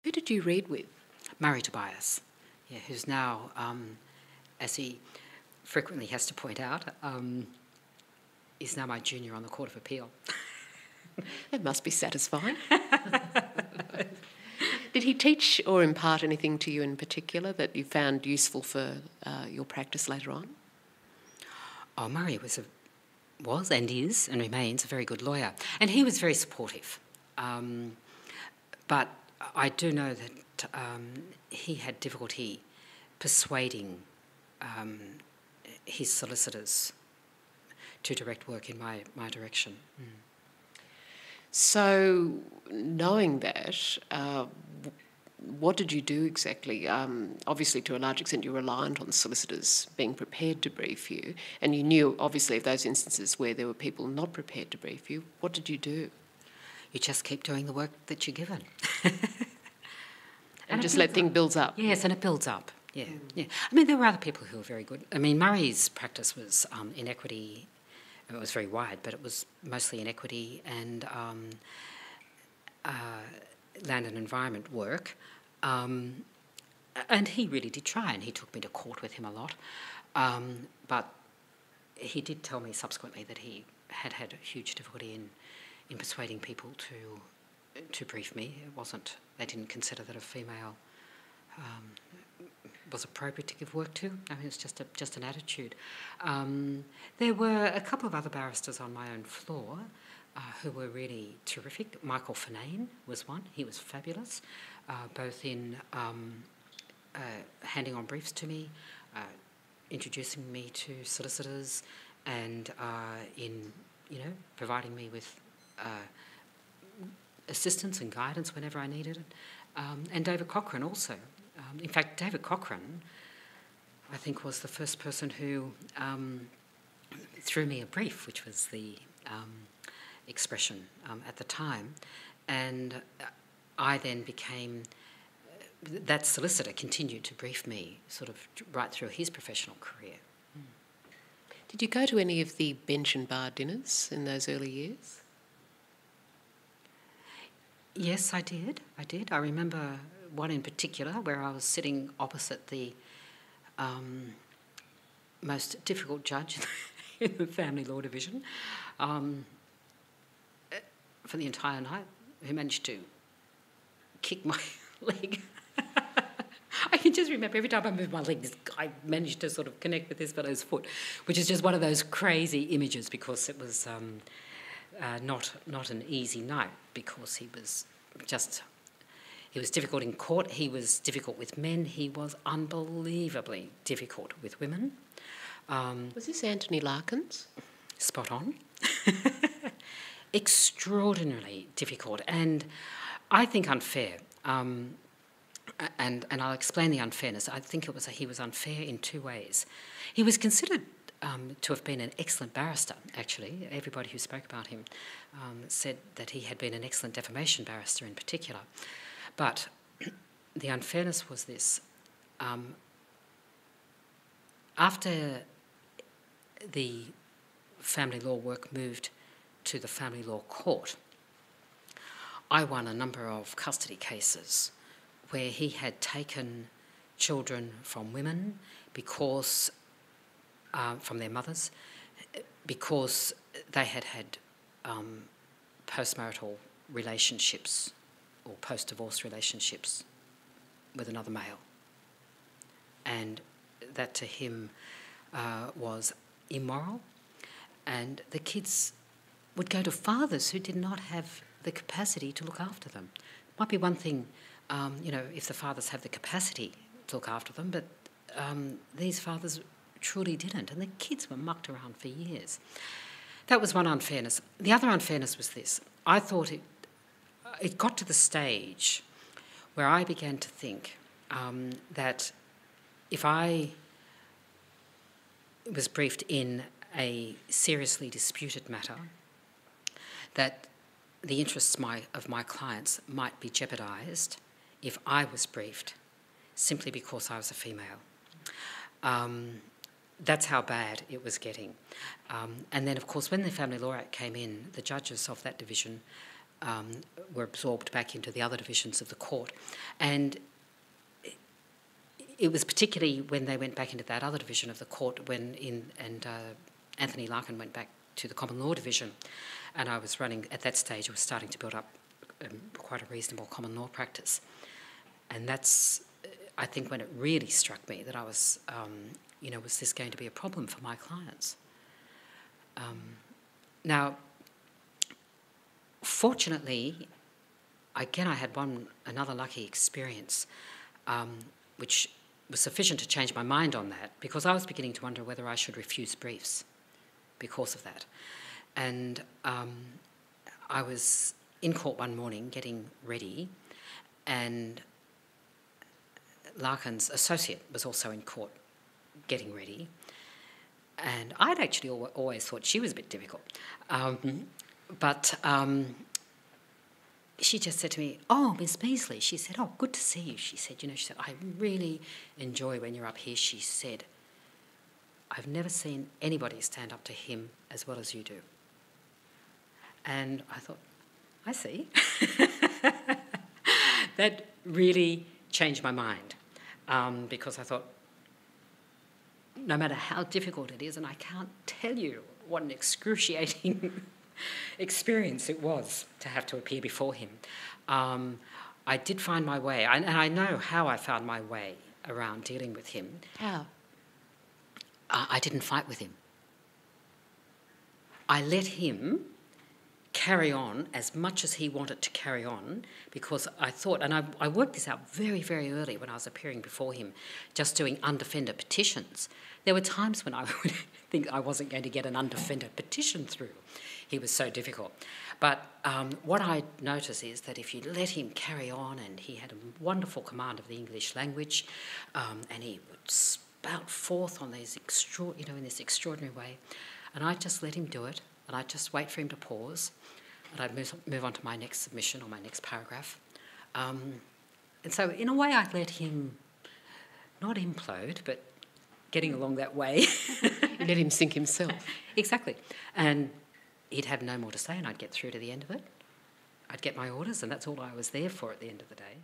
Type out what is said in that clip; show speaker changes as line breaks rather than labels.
Who did you read with?
Murray Tobias, yeah, who's now, as he frequently has to point out, is now my junior on the Court of Appeal.
That must be satisfying. Did he teach or impart anything to you in particular that you found useful for your practice later on?
Oh, Murray was and is and remains a very good lawyer, and he was very supportive. But I do know that he had difficulty persuading his solicitors to direct work in my direction. Mm.
So, knowing that, what did you do exactly? Obviously, to a large extent, you're reliant on solicitors being prepared to brief you, and you knew, obviously, of those instances where there were people not prepared to brief you. What did you do?
You just keep doing the work that you're given.
And just let things build up.
Yes, and it builds up. Yeah, yeah. I mean, there were other people who were very good. I mean, Murray's practice was in equity. It was very wide, but it was mostly in equity and land and environment work. And he really did try, and he took me to court with him a lot. But he did tell me subsequently that he had had a huge difficulty in persuading people to brief me. It wasn't. They didn't consider that a female was appropriate to give work to. I mean, it's just an attitude. There were a couple of other barristers on my own floor who were really terrific. Michael Finane was one. He was fabulous, both in handing on briefs to me, introducing me to solicitors, and in providing me with assistance and guidance whenever I needed it. And David Cochrane also. In fact, David Cochrane, I think, was the first person who threw me a brief, which was the expression at the time. And I then became... that solicitor continued to brief me sort of right through his professional career.
Did you go to any of the bench and bar dinners in those early years?
Yes, I did. I remember one in particular where I was sitting opposite the most difficult judge in the family law division for the entire night, who managed to kick my leg. I can just remember every time I moved my leg, this guy managed to sort of connect with this fellow's foot, which is just one of those crazy images because it was not an easy night, because he was difficult in court, he was difficult with men, he was unbelievably difficult with women.
Was this Anthony Larkins?
Spot on. Extraordinarily difficult, and I think unfair. And I'll explain the unfairness. I think he was unfair in two ways. He was considered to have been an excellent barrister, actually. Everybody who spoke about him said that he had been an excellent defamation barrister in particular. But the unfairness was this. After the family law work moved to the family law court, I won a number of custody cases where he had taken children from women because, from their mothers, because they had had postmarital relationships or post-divorce relationships with another male. And that to him was immoral, and the kids would go to fathers who did not have the capacity to look after them. Might be one thing, if the fathers have the capacity to look after them, but these fathers truly didn't, and the kids were mucked around for years. That was one unfairness. The other unfairness was this. I thought it got to the stage where I began to think that if I was briefed in a seriously disputed matter, that the interests of my clients might be jeopardised if I was briefed simply because I was a female. That's how bad it was getting. And then, of course, when the Family Law Act came in, the judges of that division were absorbed back into the other divisions of the court. And it was particularly when they went back into that other division of the court Anthony Larkin went back to the common law division, and I was running, at that stage, I was starting to build up quite a reasonable common law practice. And that's, I think, when it really struck me that I was, was this going to be a problem for my clients? Now, fortunately, again, I had another lucky experience, which was sufficient to change my mind on that, because I was beginning to wonder whether I should refuse briefs because of that. And I was in court one morning getting ready, and Larkin's associate was also in court getting ready, and I'd actually always thought she was a bit difficult. But she just said to me, "Oh, Miss Beazley," she said, "oh, good to see you." She said, "I really enjoy when you're up here." She said, "I've never seen anybody stand up to him as well as you do." And I thought, I see. That really changed my mind, because I thought, no matter how difficult it is, and I can't tell you what an excruciating experience it was to have to appear before him, I did find my way, and I know how I found my way around dealing with him.
How?
I didn't fight with him. I let him carry on as much as he wanted to carry on, because I thought, and I worked this out very, very early when I was appearing before him, just doing undefended petitions. There were times when I would think I wasn't going to get an undefended petition through. He was so difficult. But what I notice is that if you let him carry on, and he had a wonderful command of the English language, and he would spout forth on these in this extraordinary way, and I'd just let him do it, and I'd just wait for him to pause, and I'd move on to my next submission or my next paragraph. And so in a way I let him not implode, but getting along that way.
You let him sink himself.
Exactly. And he'd have no more to say, and I'd get through to the end of it. I'd get my orders, and that's all I was there for at the end of the day.